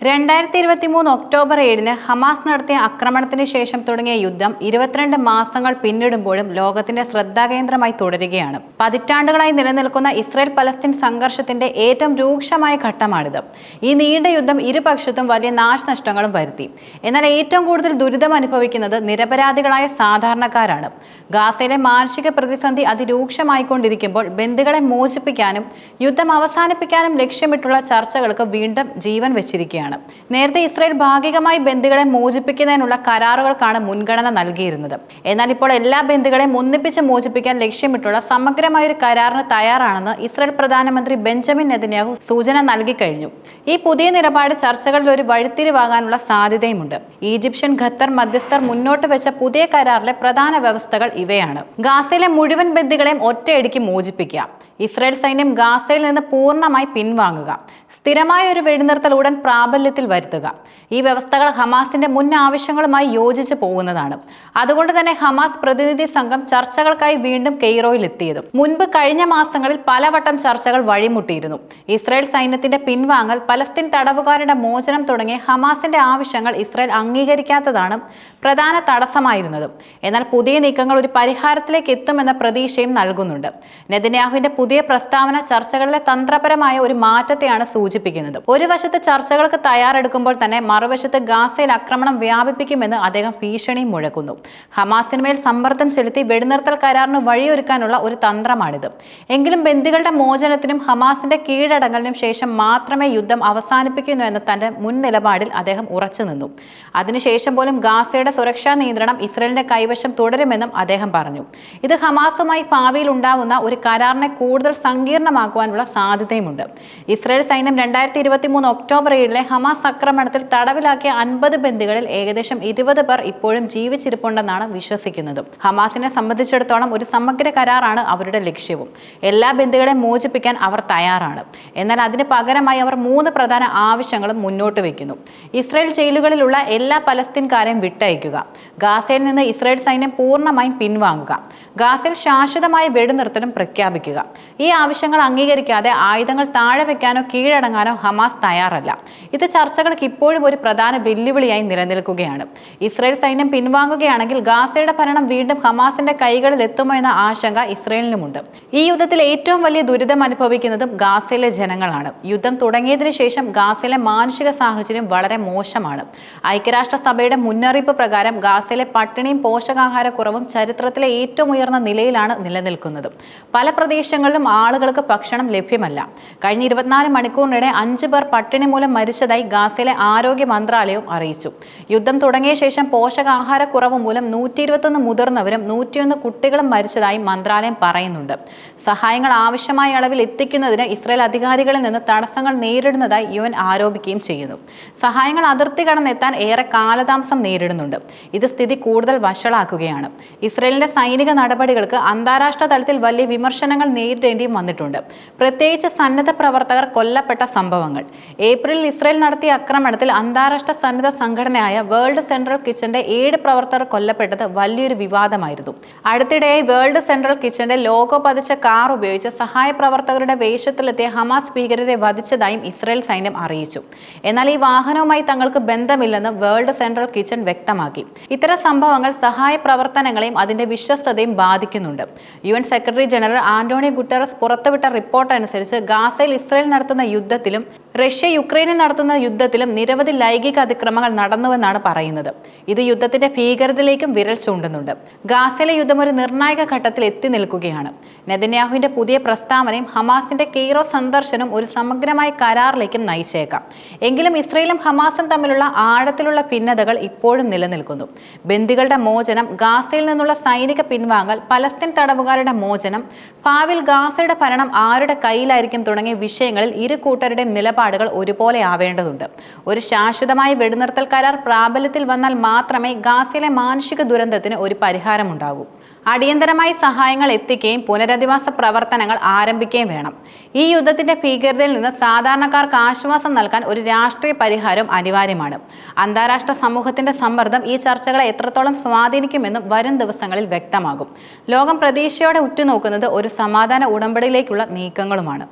2023 October 7-ന് Hamas നടത്തിയ ആക്രമണത്തിന് ശേഷം തുടങ്ങിയ യുദ്ധം 22 മാസങ്ങൾ പിന്നിടുമ്പോഴും ലോകത്തിന്റെ ശ്രദ്ധാകേന്ദ്രമായി തുടരുകയാണ്. പതിറ്റാണ്ടുകളായി നിലനിൽക്കുന്ന ഇസ്രായേൽ പലസ്തീൻ സംഘർഷത്തിന്റെ ഏറ്റവും രൂക്ഷമായ ഘട്ടമാണിത്. ഈ നീണ്ട യുദ്ധം ഇരുപക്ഷത്തും വലിയ നാശനഷ്ടങ്ങളും വരുത്തി. എന്നാൽ ഏറ്റവും കൂടുതൽ ദുരിതം അനുഭവിക്കുന്നത് നിരപരാധികളായ സാധാരണക്കാരാണ്. ഗാസയിലെ മാനുഷിക പ്രതിസന്ധി അതിരൂക്ഷമായിക്കൊണ്ടിരിക്കുമ്പോൾ ബന്ദികളെ മോചിപ്പിക്കാനും യുദ്ധം അവസാനിപ്പിക്കാനും ലക്ഷ്യമിട്ടുള്ള ചർച്ചകൾക്ക് വീണ്ടും ജീവൻ വെച്ചിരിക്കുകയാണ്. നേരത്തെ ഇസ്രായേൽ ഭാഗികമായി ബന്ദികളെ മോചിപ്പിക്കുന്നതിനുള്ള കരാറുകൾക്കാണ് മുൻഗണന നൽകിയിരുന്നത്. എന്നാൽ ഇപ്പോൾ എല്ലാ ബന്ദികളെയും ഒന്നിപ്പിച്ച് മോചിപ്പിക്കാൻ ലക്ഷ്യമിട്ടുള്ള സമഗ്രമായ ഒരു കരാറിന് തയ്യാറാണെന്ന് ഇസ്രായേൽ പ്രധാനമന്ത്രി ബെഞ്ചമിൻ നെതന്യാഹു സൂചന നൽകി കഴിഞ്ഞു. ഈ പുതിയ നിലപാട് ചർച്ചകളിൽ ഒരു വഴിത്തിരിവാകാനുള്ള സാധ്യതയുമുണ്ട്. ഈജിപ്ഷ്യൻ ഖത്തർ മധ്യസ്ഥർ മുന്നോട്ട് വെച്ച പുതിയ കരാറിലെ പ്രധാന വ്യവസ്ഥകൾ ഇവയാണ്. ഗാസയിലെ മുഴുവൻ ബന്ദികളെയും ഒറ്റയടിക്ക് മോചിപ്പിക്കുക, ഇസ്രായേൽ സൈന്യം ഗാസയിൽ നിന്ന് പൂർണ്ണമായി പിൻവാങ്ങുക, സ്ഥിരമായ ഒരു വെടിനിർത്തൽ ഉടൻ പ്രാബല്യത്തിൽ വരുത്തുക. ഈ വ്യവസ്ഥകൾ ഹമാസിന്റെ മുൻ ആവശ്യങ്ങളുമായി യോജിച്ചു പോകുന്നതാണ്. അതുകൊണ്ട് തന്നെ ഹമാസ് പ്രതിനിധി സംഘം ചർച്ചകൾക്കായി വീണ്ടും കെയ്റോയിൽ എത്തിയതും മുൻപ് കഴിഞ്ഞ മാസങ്ങളിൽ പലവട്ടം ചർച്ചകൾ വഴിമുട്ടിയിരുന്നു. ഇസ്രായേൽ സൈന്യത്തിന്റെ പിൻവാങ്ങൽ, പലസ്തീൻ തടവുകാരുടെ മോചനം തുടങ്ങിയ ഹമാസിന്റെ ആവശ്യങ്ങൾ ഇസ്രായേൽ അംഗീകരിക്കാത്തതാണ് പ്രധാന തടസ്സമായിരുന്നത്. എന്നാൽ പുതിയ നീക്കങ്ങൾ ഒരു പരിഹാരത്തിലേക്ക് എത്തുമെന്ന പ്രതീക്ഷയും നൽകുന്നുണ്ട്. നെതന്യാഹുവിന്റെ പുതിയ പ്രസ്താവന ചർച്ചകളിലെ തന്ത്രപരമായ ഒരു മാറ്റത്തെയാണ് സൂചിപ്പിക്കുന്നത്. ഒരു വശത്ത് ചർച്ചകൾക്ക് തയ്യാറെടുക്കുമ്പോൾ തന്നെ മറുവശത്ത് ഗാസയിൽ ആക്രമണം വ്യാപിപ്പിക്കുമെന്ന് അദ്ദേഹം ഭീഷണി മുഴക്കുന്നു. ഹമാസിനുമേൽ സമ്മർദ്ദം ചെലുത്തി വെടിനിർത്തൽ കരാറിന് വഴിയൊരുക്കാനുള്ള ഒരു തന്ത്രമാണിത്. എങ്കിലും ബന്ദികളുടെ മോചനത്തിനും ഹമാസിന്റെ കീഴടങ്ങലിനും ശേഷം മാത്രമേ യുദ്ധം അവസാനിപ്പിക്കുന്നു എന്ന തന്റെ മുൻ നിലപാടിൽ അദ്ദേഹം ഉറച്ചു നിന്നു. അതിനുശേഷം പോലും ഗാസയുടെ സുരക്ഷാ നിയന്ത്രണം ഇസ്രായേലിന്റെ കൈവശം തുടരുമെന്നും അദ്ദേഹം പറഞ്ഞു. ഇത് ഹമാസുമായി ഭാവിയിൽ ഉണ്ടാവുന്ന ഒരു കരാറിനെ കൂടുതൽ സങ്കീർണമാക്കുവാനുള്ള സാധ്യതയുമുണ്ട്. ഇസ്രായേൽ സൈന്യം 2023 ഒക്ടോബർ 7-ലെ ഹമാസ് ആക്രമണത്തിൽ തടവിലാക്കിയ 50 ബന്ദികളിൽ ഏകദേശം 20 പേർ ഇപ്പോഴും ജീവിച്ചിരിപ്പുണ്ടെന്നാണ് വിശ്വസിക്കുന്നത്. ഹമാസിനെ സംബന്ധിച്ചിടത്തോളം ഒരു സമഗ്ര കരാറാണ് അവരുടെ ലക്ഷ്യവും. എല്ലാ ബന്ദികളെയും മോചിപ്പിക്കാൻ അവർ തയ്യാറാണ്. എന്നാൽ അതിന് പകരമായി അവർ 3 പ്രധാന ആവശ്യങ്ങളും മുന്നോട്ട് വയ്ക്കുന്നു. ഇസ്രായേൽ ജയിലുകളിലുള്ള എല്ലാ പലസ്തീൻകാരെയും വിട്ടയക്കുക, ഗാസയിൽ നിന്ന് ഇസ്രായേൽ സൈന്യം പൂർണ്ണമായും പിൻവാങ്ങുക, ഗാസയിൽ ശാശ്വതമായ വെടിനിർത്തലും പ്രഖ്യാപിക്കുക. ഈ ആവശ്യങ്ങൾ അംഗീകരിക്കാതെ ആയുധങ്ങൾ താഴെ വെക്കാനോ കീഴടങ്ങാനോ ഹമാസ് തയ്യാറല്ല. ഇത് ചർച്ചകൾക്ക് ഇപ്പോഴും ഒരു പ്രധാന വെല്ലുവിളിയായി നിലനിൽക്കുകയാണ്. ഇസ്രായേൽ സൈന്യം പിൻവാങ്ങുകയാണെങ്കിൽ ഗാസയുടെ ഭരണം വീണ്ടും ഹമാസിന്റെ കൈകളിൽ എത്തുമോ എന്ന ആശങ്ക ഇസ്രായേലിനുമുണ്ട്. ഈ യുദ്ധത്തിൽ ഏറ്റവും വലിയ ദുരിതം അനുഭവിക്കുന്നതും ഗാസയിലെ ജനങ്ങളാണ്. യുദ്ധം തുടങ്ങിയതിനു ശേഷം ഗാസയിലെ മാനുഷിക സാഹചര്യം വളരെ മോശമാണ്. ഐക്യരാഷ്ട്രസഭയുടെ മുന്നറിയിപ്പ് പ്രകാരം ഗാസയിലെ പട്ടിണിയും പോഷകാഹാരക്കുറവും ചരിത്രത്തിലെ ഏറ്റവും ഉയർന്ന നിലയിലാണ് നിലനിൽക്കുന്നത്. പല പ്രദേശങ്ങളിലും ആളുകൾക്ക് ഭക്ഷണം ലഭ്യമല്ല. കഴിഞ്ഞ 24 മണിക്കൂറിനിടെ 5 പേർ പട്ടിണി മൂലം മരിച്ചതായി ഗാസയിലെ ആരോഗ്യ മന്ത്രാലയവും അറിയിച്ചു. യുദ്ധം തുടങ്ങിയ ശേഷം പോഷകാഹാരക്കുറവ് മൂലം 121 മുതിർന്നവരും 101 കുട്ടികളും മരിച്ചതായി മന്ത്രാലയം പറയുന്നുണ്ട്. സഹായങ്ങൾ ആവശ്യമായ അളവിൽ എത്തിക്കുന്നതിന് ഇസ്രായേൽ അധികാരികളിൽ നിന്ന് തടസ്സങ്ങൾ നേരിടുന്നതായി UN ആരോപിക്കുകയും ചെയ്യുന്നു. സഹായങ്ങൾ അതിർത്തി കടന്നെത്താൻ ഏറെ കാലതാമസം നേരിടുന്നുണ്ട്. ഇത് സ്ഥിതി കൂടുതൽ വഷളാക്കുകയാണ്. ഇസ്രായേലിന്റെ സൈനിക നടപടികൾക്ക് അന്താരാഷ്ട്ര തലത്തിൽ വലിയ വിമർശനങ്ങൾ നേരിടേണ്ടിയും വന്നിട്ടുണ്ട്. പ്രത്യേകിച്ച് സന്നദ്ധ പ്രവർത്തകർ കൊല്ലപ്പെട്ട സംഭവങ്ങൾ. ഏപ്രിലിൽ ഇസ്രായേൽ നടത്തിയ ആക്രമണത്തിൽ അന്താരാഷ്ട്ര സന്നദ്ധ സംഘടനയായ വേൾഡ് സെൻട്രൽ കിച്ചന്റെ 7 പ്രവർത്തകർ കൊല്ലപ്പെട്ടത് വലിയൊരു വിവാദമായിരുന്നു. അടുത്തിടെയായി വേൾഡ് സെൻട്രൽ കിച്ചന്റെ ലോഗോ പതിച്ച കാർ ഉപയോഗിച്ച് സഹായ പ്രവർത്തകരുടെ വേഷത്തിലെത്തിയ ഹമാസ് ഭീകരരെ വധിച്ചതായും ഇസ്രായേൽ സൈന്യം അറിയിച്ചു. എന്നാൽ ഈ വാഹനവുമായി തങ്ങൾക്ക് ബന്ധമില്ലെന്ന് വേൾഡ് സെൻട്രൽ കിച്ചൻ വ്യക്തമാക്കി. ഇത്തരം സംഭവങ്ങൾ സഹായ പ്രവർത്തനങ്ങളെയും അതിന്റെ വിശ്വസ്തതയും ബാധിക്കുന്നുണ്ട്. UN secretary general Antonio Guterres പുറത്തുവിട്ട റിപ്പോർട്ട് അനുസരിച്ച് ഗാസയിൽ ഇസ്രായേൽ നടത്തുന്ന യുദ്ധത്തിലും റഷ്യ യുക്രൈനിൽ നടത്തുന്ന യുദ്ധത്തിലും നിരവധി ലൈംഗിക അതിക്രമങ്ങൾ നടന്നുവെന്നാണ് പറയുന്നത്. ഇത് യുദ്ധത്തിന്റെ ഭീകരതയിലേക്കും വിരൽ ചൂണ്ടുന്നുണ്ട്. ഗാസയിലെ യുദ്ധം ഒരു നിർണായക ഘട്ടത്തിൽ എത്തി നിൽക്കുകയാണ്. നെതന്യാഹുവിന്റെ പുതിയ പ്രസ്താവനയും ഹമാസിന്റെ കെയ്റോ സന്ദർശനവും ഒരു സമഗ്രമായ കരാറിലേക്കും നയിച്ചേക്കാം. എങ്കിലും ഇസ്രായേലും ഹമാസും തമ്മിലുള്ള ആഴത്തിലുള്ള ഭിന്നതകൾ ഇപ്പോഴും നിലനിൽക്കുന്നു. ബന്ദികളുടെ മോചനം, ഗാസയിൽ നിന്നുള്ള സൈനിക പിൻവാങ്ങൽ, പലസ്തീൻ തടവുകാരുടെ മോചനം, ഭാവിയിൽ ഗാസയുടെ ഭരണം ആരുടെ കയ്യിലായിരിക്കും തുടങ്ങിയ വിഷയങ്ങളിൽ ഇരു കൂട്ടരുടെയും നിലപാടുകൾ ഒരുപോലെ ആവേണ്ടതുണ്ട്. ഒരു ശാശ്വതമായ വെടിനിർത്തൽ കരാർ പ്രാബല്യത്തിൽ വന്നാൽ മാത്രമേ ഗാസയിലെ മാനുഷിക ദുരന്തത്തിന് ഒരു പരിഹാരമുണ്ടാകൂ. അടിയന്തരമായി സഹായങ്ങൾ എത്തിക്കുകയും പുനരധിവാസ പ്രവർത്തനങ്ങൾ ആരംഭിക്കുകയും വേണം. ഈ യുദ്ധത്തിന്റെ ഭീകരതയിൽ നിന്ന് സാധാരണക്കാർക്ക് ആശ്വാസം നൽകാൻ ഒരു രാഷ്ട്രീയ പരിഹാരം അനിവാര്യമാണ്. അന്താരാഷ്ട്ര സമൂഹത്തിന്റെ സമ്മർദ്ദം ഈ ചർച്ചകളെ എത്രത്തോളം സ്വാധീനിക്കുമെന്നും വരും ദിവസങ്ങളിൽ വ്യക്തമാകും. ലോകം പ്രതീക്ഷയോടെ ഉറ്റുനോക്കുന്നത് ഒരു സമാധാന ഉടമ്പടിയിലേക്കുള്ള നീക്കങ്ങളുമാണ്.